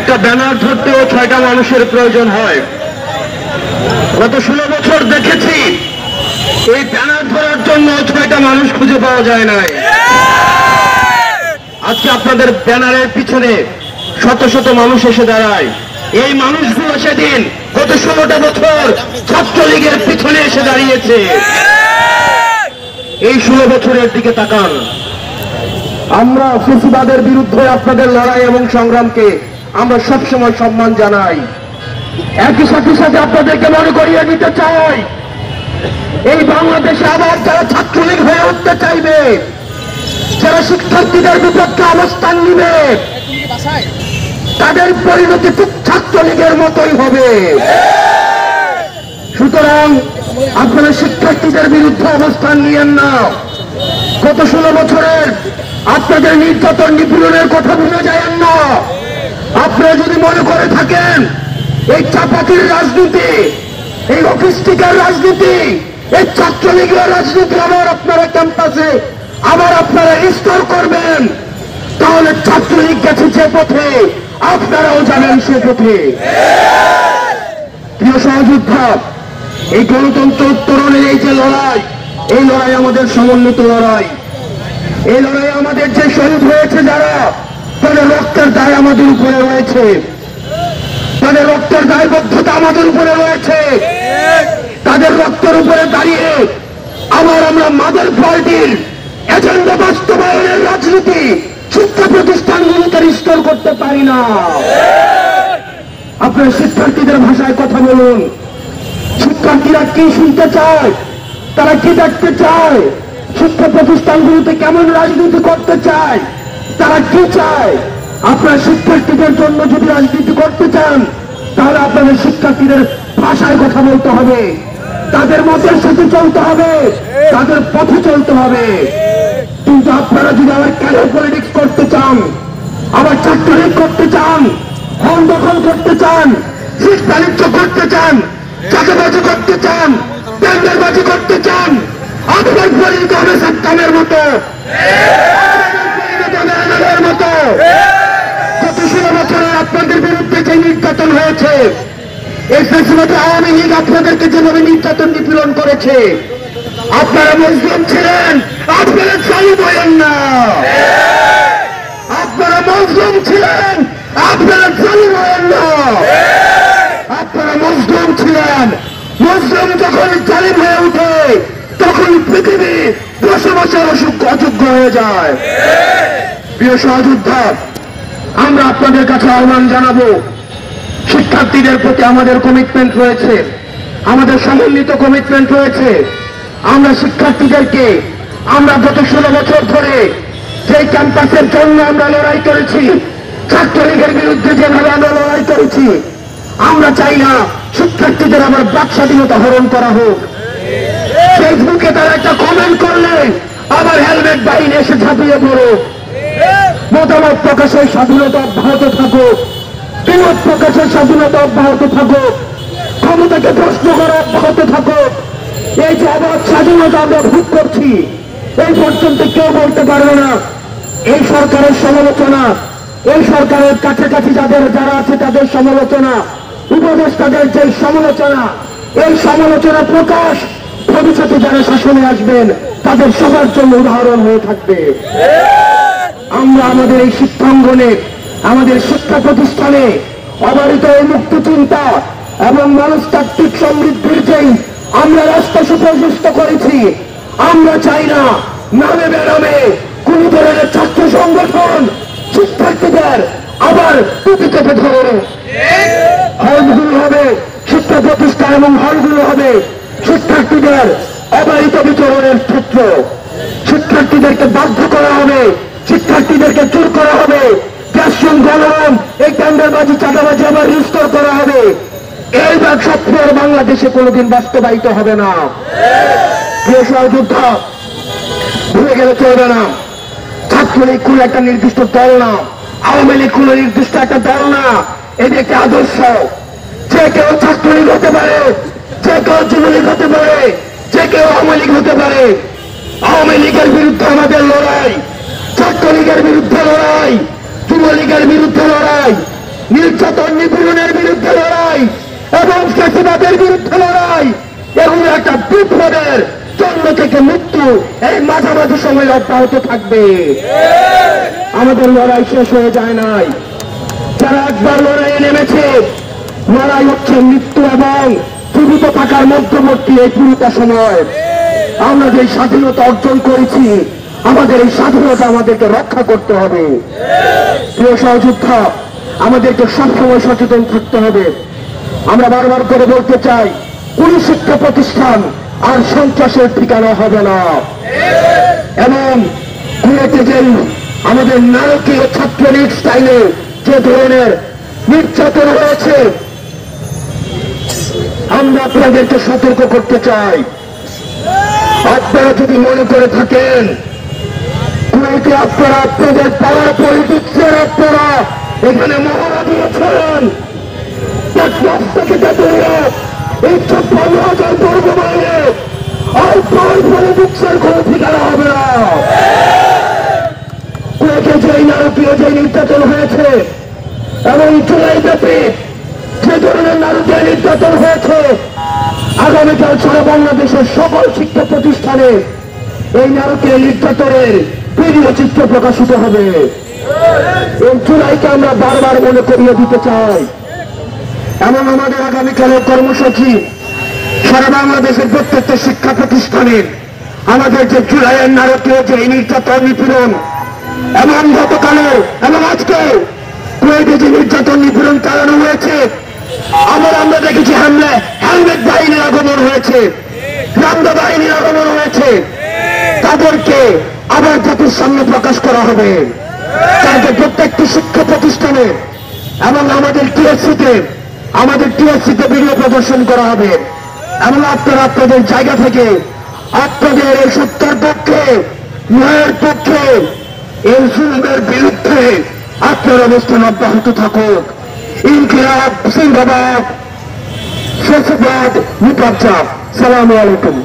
একটা ব্যানার ধরতেও 6টা মানুষের প্রয়োজন হয়। গত 16 বছর দেখেছি এই ব্যানার ধরার জন্য 6টা মানুষ খুঁজে পাওয়া যায় নাই। আজকে আপনাদের ব্যানারের পিছনে শত শত মানুষ এসে দাঁড়ায়। এই মানুষগুলো সেদিন গত 16টা বছর ছাত্রলীগের পিছনে এসে দাঁড়িয়েছে। এই 16 বছরের দিকে তাকান। আমরা ফ্যাসিবাদের বিরুদ্ধে আপনাদের লড়াই এবং সংগ্রামকে আমরা সবসময় সম্মান জানাই। একই সাথে আপনাদেরকে মনে করিয়ে দিতে চাই, এই বাংলাদেশে আবার যারা ছাত্রলীগ হয়ে উঠতে চাইবে, যারা শিক্ষার্থীদের বিপক্ষে অবস্থান নিবে, তাদের পরিণতি ঠিক ছাত্রলীগের মতোই হবে। সুতরাং আপনারা শিক্ষার্থীদের বিরুদ্ধে অবস্থান নিয়েন না। গত 16 বছরের আপনাদের নির্যাতন নিপীড়নের কথা ভুলে যাবেন না। আপনারা যদি মনে করে থাকেন এই চাপাতির রাজনীতি, এই অফিস্টিকার রাজনীতি, এই ছাত্রলীগের রাজনীতি আবার আপনারা ক্যাম্পাসে আবার আপনারা রিস্টোর করবেন, তাহলে ছাত্রলীগ গেছে যে পথে আপনারাও যাবেন সে পথে। প্রিয় সহযোদ্ধা, এই গণতন্ত্র উত্তরণের এই যে লড়াই, এই লড়াই আমাদের সমন্বিত লড়াই। এই লড়াই আমাদের যে শহীদ হয়েছে যারা, তাদের রক্তের দায় আমাদের উপরে রয়েছে, তাদের রক্তের দায়বদ্ধতা আমাদের উপরে রয়েছে। তাদের রক্তের উপরে দাঁড়িয়ে আবার আমরা মাদার পার্টির এজেন্ডা বাস্তবায়নের রাজনীতি শিক্ষা প্রতিষ্ঠানগুলোকে রিস্টোর করতে পারি না। আপনার শিক্ষার্থীদের ভাষায় কথা বলুন। শিক্ষার্থীরা কি শুনতে চায়, তারা কি দেখতে চায়, শিক্ষা প্রতিষ্ঠানগুলোতে কেমন রাজনীতি করতে চায়, তারা কি চায়। আপনার শিক্ষার্থীদের জন্য যদি রাজনীতি করতে চান, তাহলে আপনাদের শিক্ষার্থীদের ভাষায় কথা বলতে হবে, তাদের মতের সাথে চলতে হবে, তাদের পথে চলতে হবে। কিন্তু আপনারা যদি আবার ক্যারিয়ার পলিটিক্স করতে চান, আবার ছাত্রলীগ করতে চান, হল দখল করতে চান, সিট বাণিজ্য করতে চান, চাঁদাবাজি করতে চান, টেন্ডারবাজি করতে চান, আপনার পরিণত হবে সাদ্দামের মতো, মতো। গত 16 বছরে আপনাদের বিরুদ্ধে যে নির্যাতন হয়েছে, এই ফ্যাসিবাদী আওয়ামী লীগ আপনাদেরকে যেভাবে নির্যাতন নিপীড়ন করেছে, আপনারা মুসলিম ছিলেন, আপনারা জালিম হয়েন না। আপনারা মুসলিম ছিলেন, আপনারা জালিম হয়েন না। আপনারা মুসলিম ছিলেন, মুসলিম যখন জালিম হয়ে উঠে তখন পৃথিবী বসবাসের অযোগ্য হয়ে যায়। প্রিয় সহযোদ্ধা, আমরা আপনাদের কাছে আহ্বান জানাবো, শিক্ষার্থীদের প্রতি আমাদের কমিটমেন্ট রয়েছে, আমাদের সমন্বিত কমিটমেন্ট রয়েছে। আমরা শিক্ষার্থীদেরকে, আমরা গত 16 বছর ধরে যে ক্যাম্পাসের জন্য আমরা লড়াই করেছি, ছাত্রলীগের বিরুদ্ধে যেভাবে আমরা লড়াই করেছি, আমরা চাই না শিক্ষার্থীদের আবার বাক স্বাধীনতা হরণ করা হোক। ফেসবুকে তারা একটা কমেন্ট করলে আবার হেলমেট বাহিনী এসে ঝাঁপিয়ে পড়ো। মতামত প্রকাশের স্বাধীনতা অব্যাহত থাকুক, বিনোদ প্রকাশের স্বাধীনতা অব্যাহত থাকুক, ক্ষমতাকে প্রশ্ন করা অব্যাহত থাকুক। এই যে অবাধ স্বাধীনতা আমরা ভোগ করছি, এই পর্যন্ত কেউ বলতে পারবে না এই সরকারের সমালোচনা, এই সরকারের কাছাকাছি যারা আছে তাদের সমালোচনা, উপদেষ্টাদের যে সমালোচনা, এই সমালোচনা প্রকাশ ভবিষ্যতে যারা শাসনে আসবেন তাদের সবার জন্য উদাহরণ হয়ে থাকবে। আমরা আমাদের এই শিক্ষাঙ্গনে, আমাদের শিক্ষা প্রতিষ্ঠানে অবারিত এই মুক্ত চিন্তা এবং মনস্তাত্ত্বিক সমৃদ্ধির যেই আমরা রাস্তা সুপ্রশস্ত করেছি, আমরা চাই না নামে বেনামে কোন ধরনের ছাত্র সংগঠন শিক্ষার্থীদের আবার টুপি চেপে ধরে। হলগুলো হবে শিক্ষা প্রতিষ্ঠান এবং হলগুলো হবে শিক্ষার্থীদের অবারিত বিচরণের ক্ষেত্র। শিক্ষার্থীদেরকে বাধ্য করা হবে, শিক্ষার্থীদেরকে জোর করা হবে, গ্যাসরুম গণরুম এই টেন্ডারবাজি চাঁদাবাজি আবার রিস্টোর করা হবে। এই স্বপ্ন বাংলাদেশে কোনোদিন বাস্তবায়িত হবে না। প্রিয় সহযোদ্ধা, ভুলে গেলে চলবে না, ছাত্রলীগ কোন একটা নির্দিষ্ট দল না, আওয়ামী লীগ কোন নির্দিষ্ট একটা দল না, এটি একটি আদর্শ। যে কেউ ছাত্রলীগ হতে পারে, যে কেউ যুবলীগ হতে পারে, যে কেউ আওয়ামী লীগ হতে পারে। আওয়ামী লীগের বিরুদ্ধে আমাদের লড়াই, ছাত্রলীগের বিরুদ্ধে লড়াই, যুবলীগের বিরুদ্ধে লড়াই, নির্যাতন নিপীড়নের বিরুদ্ধে লড়াই এবং ফ্যাসিবাদের বিরুদ্ধে লড়াই, এগুলো একটা বিপ্লবের জন্ম থেকে মৃত্যু এই মাঝামাঝি সময় অব্যাহত থাকবে। আমাদের লড়াই শেষ হয়ে যায় নাই। যারা একবার লড়াইয়ে নেমেছে, লড়াই হচ্ছে মৃত্যু এবং জীবিত থাকার মধ্যবর্তী এই পুরোটা সময়। আমরা যে স্বাধীনতা অর্জন করেছি, আমাদের এই স্বাধীনতা আমাদেরকে রক্ষা করতে হবে। প্রিয় সহযোদ্ধা, আমাদেরকে সবসময় সচেতন থাকতে হবে। আমরা বারবার করে বলতে চাই, কোন শিক্ষা প্রতিষ্ঠান আর সন্ত্রাসের ঠিকানা হবে না। এবং কুয়েতে যে আমাদের নারকীয় ছাত্রলীগ স্টাইলে যে ধরনের নির্যাতন হয়েছে, আমরা আপনাদেরকে সতর্ক করতে চাই। আপনারা যদি মনে করে থাকেন কুয়েতে আপনারা আপনাদের পাওয়ার পলিটিক্সের আপনারা এখানে মহড়া দিয়েছেন, এই 56,000 বর্গ মাইলে আর পাওয়ার পলিটিক্সের কোন ঠিকানা হবে না। কুয়েতে যেই নারকীয় যে নির্যাতন হয়েছে এবং জুলাই ব্যাপী যে ধরনের নারকীয় নির্যাতন হয়েছে, আগামীকাল সারা বাংলাদেশের সকল শিক্ষা প্রতিষ্ঠানে এই নারকীয় নির্যাতনের ভিডিও চিত্র প্রকাশিত হবে। এই জুলাইকে আমরা বারবার মনে করিয়ে দিতে চাই। এবং আমাদের আগামীকালের কর্মসূচি সারা বাংলাদেশের প্রত্যেকটা শিক্ষা প্রতিষ্ঠানে আমাদের যে জুলাইয়ের নারকীয় যে নির্যাতন নিপীড়ন এবং গতকালে এবং আজকে কুয়েতে যে নির্যাতন নিপীড়ন চালানো হয়েছে, আমরা দেখেছি হেলমেট বাহিনীর আগমন হয়েছে, রামদা বাহিনীর আগমন হয়েছে। তাদেরকে আবার জাতির সামনে প্রকাশ করা হবে। তাদের প্রত্যেকটি শিক্ষা প্রতিষ্ঠানে এবং আমাদের টিএসসিতে ভিডিও প্রদর্শন করা হবে। এবং আপনারা আপনাদের জায়গা থেকে আপনাদের এই সত্যের পক্ষে, ন্যায়ের পক্ষে, এই জুলুমের বিরুদ্ধে আপনার অবস্থান অব্যাহত থাকুক। ইনকিলাব জিন্দাবাদ, ফ্যাসিবাদ নিপাত। সালামু আলাইকুম।